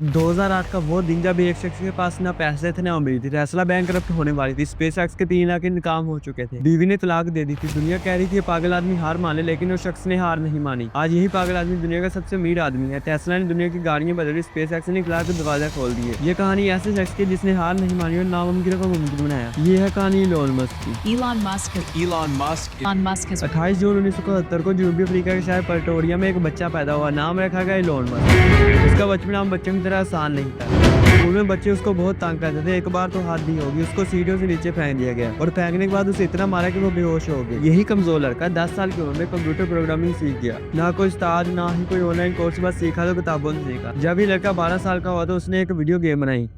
2008 का वो दिन जब एक शख्स के पास ना पैसे थे ना उम्मीद थी। टेस्ला बैंकरप्ट होने वाली थी। स्पेसएक्स के 3 लाख नाकाम हो चुके थे। बीवी ने तलाक दे दी थी। दुनिया कह रही थी ये पागल आदमी हार मान ले, लेकिन उस शख्स ने हार नहीं मानी। आज यही पागल आदमी दुनिया का सबसे अमीर आदमी है। टेस्ला ने दुनिया की गाड़ियां बदली, स्पेसएक्स ने इखलाक के दरवाजा खोल दिए। ये कहानी ऐसे शख्स की जिसने हार नहीं मानी और नामुमकिन को मुमकिन बनाया। ये है कहानी इलोन मस्क की। Elon Musk. Elon Musk has 28 जून 1971 को जनूबी अफ्रीका के शहर प्रेटोरिया में एक बच्चा पैदा हुआ। नाम रखा गया इलोन मस्क। उसका बचपन आम बच्चों की तरह आसान नहीं था। स्कूल में बच्चे उसको बहुत तंग करते थे। एक बार तो हद नहीं होगी, उसको सीढ़ियों से नीचे फेंक दिया गया और फेंकने के बाद उसे इतना मारा कि वो बेहोश हो गया। यही कमजोर लड़का 10 साल की उम्र में कंप्यूटर प्रोग्रामिंग सीख गया। ना कोई उस्ताद, ना ही कोई ऑनलाइन कोर्स, बस सीखा तो किताबों से सीखा। जब ये लड़का 12 साल का हुआ तो उसने एक वीडियो गेम बनाई,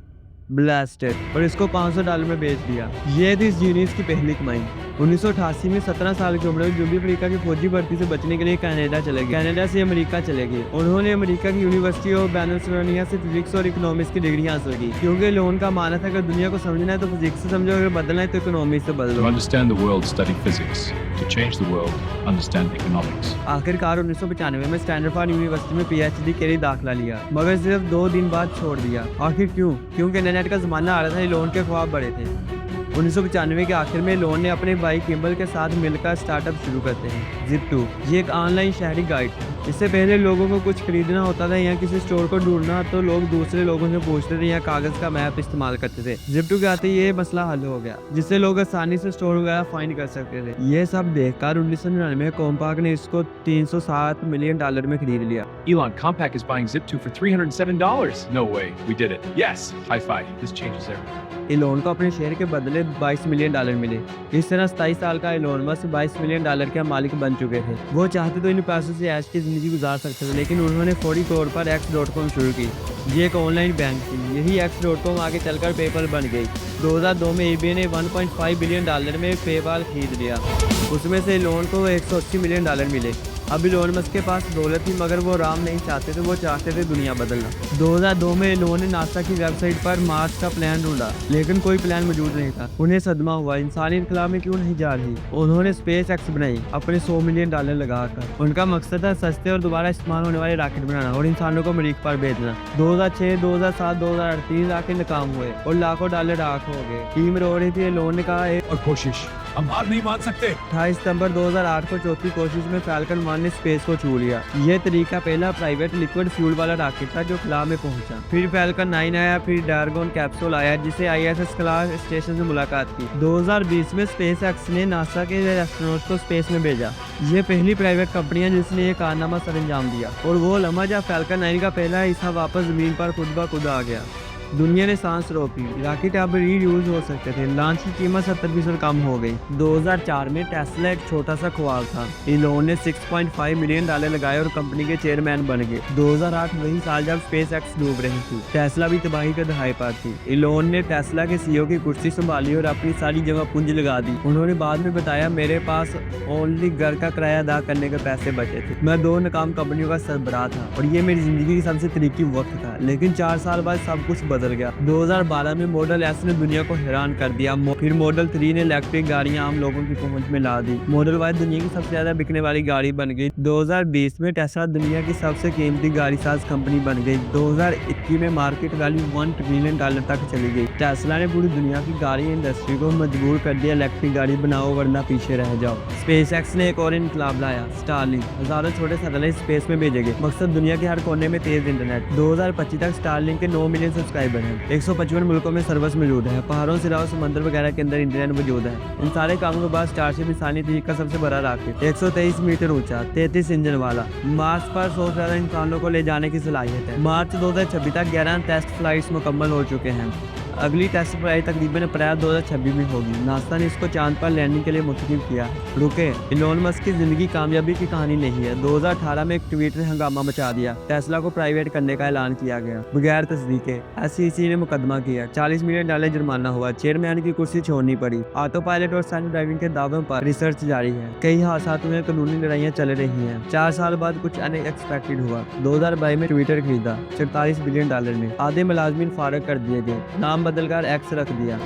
ब्लास्टेड, और इसको $500 में बेच दिया। ये थी इस जीनियस की पहली कमाई। 1988 में 17 साल की उम्र में जनूबी अफ्रीका की फौजी भर्ती से बचने के लिए कनाडा चले गए। कनाडा से अमेरिका चले गए। उन्होंने अमेरिका की यूनिवर्सिटी ऑफ बैनोस्लोनिया से फिजिक्स और इकोनॉमिक्स की डिग्री हासिल की, क्योंकि लोन का मानना था अगर दुनिया को समझना है तो फिजिक्स से समझो, अगर बदलना है तो इकोनॉमिक्स से To बदलो। understand the world, study physics. To change the world, understand economics. आखिरकार 1995 में स्टैनफोर्ड यूनिवर्सिटी में पीएचडी के लिए दाखिला लिया, मगर सिर्फ 2 दिन बाद छोड़ दिया। आखिर क्यों? क्योंकि इंटरनेट का जमाना आ रहा था, लोन के ख्वाब बड़े थे। 1995 के आखिर में लोन ने अपने भाई किम्बल के साथ मिलकर स्टार्टअप शुरू करते हैं, जिप2। ये एक ऑनलाइन शहरी गाइड है। इससे पहले लोगों को कुछ खरीदना होता था या किसी स्टोर को ढूंढना तो लोग दूसरे लोगों से पूछते थे या कागज का मैप इस्तेमाल करते थे। जिप2 के आते ये मसला हल हो गया, जिससे लोग आसानी से स्टोर वगैरह फाइंड कर सकते थे। ये सब देखकर 1999 में कॉम्पाक ने इसको $307 मिलियन में खरीद लिया। Elon, Compaq is buying Zip2 for $307. No way, we did it. Yes, high five. This changes everything. Elon को अपने शेयर के बदले $22 मिलियन मिले। इस तरह 27 साल का इलोन मस्क $22 मिलियन के मालिक बन चुके थे। वो चाहते तो इन पैसों से ऐश की जिंदगी गुजार सकते थे, लेकिन उन्होंने फौरी तौर पर X.com शुरू की। ये एक ऑनलाइन बैंक थी। यही X.com आगे चलकर पेपल बन गई। 2002 में eBay ने $1.5 बिलियन में पेपाल खरीद लिया। उसमें से इलोन को $180 मिलियन मिले। अब इलोन मस्क के पास दौलत थी, मगर वो राम नहीं चाहते थे, वो चाहते थे दुनिया बदलना। 2002 में इलोन ने नासा की वेबसाइट पर मार्स का प्लान ढूंढा, लेकिन कोई प्लान मौजूद नहीं था। उन्हें सदमा हुआ, इंसानी इनकला में क्यों नहीं जा रही। उन्होंने स्पेस एक्स बनाई, अपने $100 मिलियन लगाकर। उनका मकसद था सस्ते और दोबारा इस्तेमाल होने वाले रॉकेट बनाना और इंसानों को मरीख पर भेजना। 2006, 2007, 2008 3 रॉकेट नाकाम हुए और लाखों डॉलर राख हो गए। टीम रो रही थी। इलोन ने कहा और कोशिश, हम हार नहीं मान सकते। 28 सितंबर 2008 को चौथी कोशिश में फाल्कन 1 ने स्पेस को छू लिया। ये तरीका पहला प्राइवेट लिक्विड फ्यूल वाला रॉकेट था जो खला में पहुंचा। फिर फाल्कन 9 आया, फिर ड्रैगन कैप्सूल आया, जिसे आईएसएस खला स्टेशन से मुलाकात की। 2020 में स्पेस एक्स ने नासा के एस्ट्रोनॉट्स को स्पेस में भेजा। ये पहली प्राइवेट कंपनी है जिसने ये कारनामा सर अंजाम दिया, और वो लम्हा जब फाल्कन 9 का पहला हिस्सा वापस जमीन पर खुद ब खुद आ गया। दुनिया ने सांस रोकी। रॉकेट अब रीयूज हो सकते थे। लॉन्च की कीमत 70% कम हो गई। 2004 में टेस्ला एक छोटा सा ख्वाब था। इलोन ने $6.5 मिलियन लगाए और कंपनी के चेयरमैन बन गए। 2008 वही साल जब स्पेस एक्स डूब रही थी। टेस्ला भी तबाही के दहाई पर थी। इलोन ने टेस्ला के सीईओ की कुर्सी संभाली और अपनी सारी जगह पूंजी लगा दी। उन्होंने बाद में बताया, मेरे पास ओनली घर का किराया अदा करने के पैसे बचे थे। मैं 2 नाकाम कंपनियों का सरबराह था और ये मेरी जिंदगी की सबसे तरीकी वक्त था। लेकिन 4 साल बाद सब कुछ बदल गया। 2012 में मॉडल एस ने दुनिया को हैरान कर दिया। फिर मॉडल 3 ने इलेक्ट्रिक गाड़ियां आम लोगों की पहुंच में ला दी। मॉडल वाई दुनिया की सबसे ज्यादा बिकने वाली गाड़ी बन गई। 2020 में टेस्ला दुनिया की सबसे कीमती गाड़ी साज कंपनी बन गई। 2021 में मार्केट वैल्यू $1 ट्रिलियन तक चली गई। टेस्ला ने पूरी दुनिया की गाड़ी इंडस्ट्री को मजबूर कर दिया, इलेक्ट्रिक गाड़ी बनाओ वरना पीछे रह जाओ। स्पेस एक्स ने एक और इनकलाब लाया, स्टारलिंक। हजारों छोटे सैटेलाइट स्पेस में भेजे गए, मकसद दुनिया के हर कोने में तेज इंटरनेट। 2025 तक स्टारलिंक के 9 मिलियन सब्सक्राइबर हैं। 155 मुल्कों में सर्विस मौजूद है। पहाड़ों से राव समंदर वगैरह के अंदर इंटरनेट मौजूद है। इन सारे कामों के बाद स्टारशिप इंसानी तरीक का सबसे बड़ा रॉकेट, 123 मीटर ऊंचा, 33 इंजन वाला, मार्स पर 100 से ज्यादा इंसानों को ले जाने की सलाहियत है। मार्च 2026 तक 11 टेस्ट फ्लाइट्स मुकम्मल हो चुके हैं। अगली टेस्ट फ्लाइट तकरीबन अप्रैल 2026 में होगी। नासा ने इसको चांद पर लैंडिंग के लिए मुंतखब किया। रुके, इलोन मस्क की जिंदगी कामयाबी की कहानी नहीं है। 2018 में एक ट्वीट ने हंगामा मचा दिया। टेस्ला को प्राइवेट करने का ऐलान किया गया बगैर तस्दीके। SEC ने मुकदमा किया। $40 मिलियन जुर्माना हुआ। चेयरमैन की कुर्सी छोड़नी पड़ी। ऑटो पायलट और सेल्फ ड्राइविंग के दावों पर रिसर्च जारी है। कई हादसों में कानूनी लड़ाइयाँ चल रही हैं। 4 साल बाद कुछ अनएक्सपेक्टेड हुआ। 2022 में ट्विटर खरीदा $44 बिलियन में। आधे मुलाजमीन फारग कर दिए गए। नाम बदलकर एक्स रख दिया।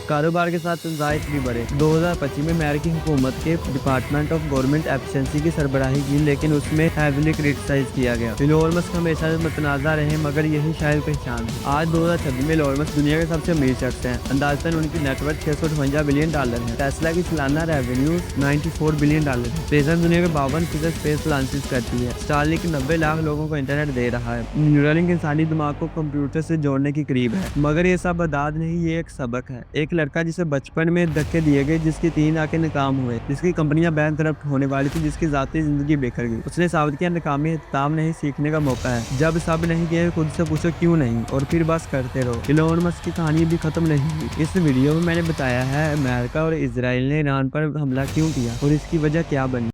कारोबार के साथ तंजाइश भी बढ़े। 2025 में अमेरिकी हुकूमत के डिपार्टमेंट ऑफ गवर्नमेंट एफिशिएंसी की सरबराही की, लेकिन उसमें हैवीली क्रिटिसाइज किया गया। इलोन मस्क हमेशा मुतनाज़ा रहे, मगर यही शायद पहचान है। आज 2026 में इलोन मस्क दुनिया के सबसे अमीर शख्स हैं। अंदाजन उनकी नेटवर्थ $658 बिलियन है। टेस्ला की सालाना रेवेन्यू $94 बिलियन है। टेस्ला दुनिया के 52% स्पेस लॉन्चेस करती है। स्टारलिंक 90 लाख लोगों को इंटरनेट दे रहा है। न्यूरालिंक इंसानी दिमाग को कंप्यूटर से जोड़ने की करीब है। मगर ये सब अदाद नहीं, ये एक सबक है। एक लड़का जिसे बचपन में धक्के दिए गए, जिसकी 3 आंखें नाकाम हुए, जिसकी कंपनियां बैंकरप्ट होने वाली थी, जिसकी जाती जिंदगी बेकर गई, उसने साबित किया नाकामी इख्तिताम नहीं, सीखने का मौका है। जब सब नहीं किए खुद से पूछो क्यों नहीं, और फिर बस करते रहो। इलोन मस्क की कहानी भी खत्म नहीं हुई। इस वीडियो में मैंने बताया है अमेरिका और इजराइल ने ईरान पर हमला क्यों किया और इसकी वजह क्या बनी।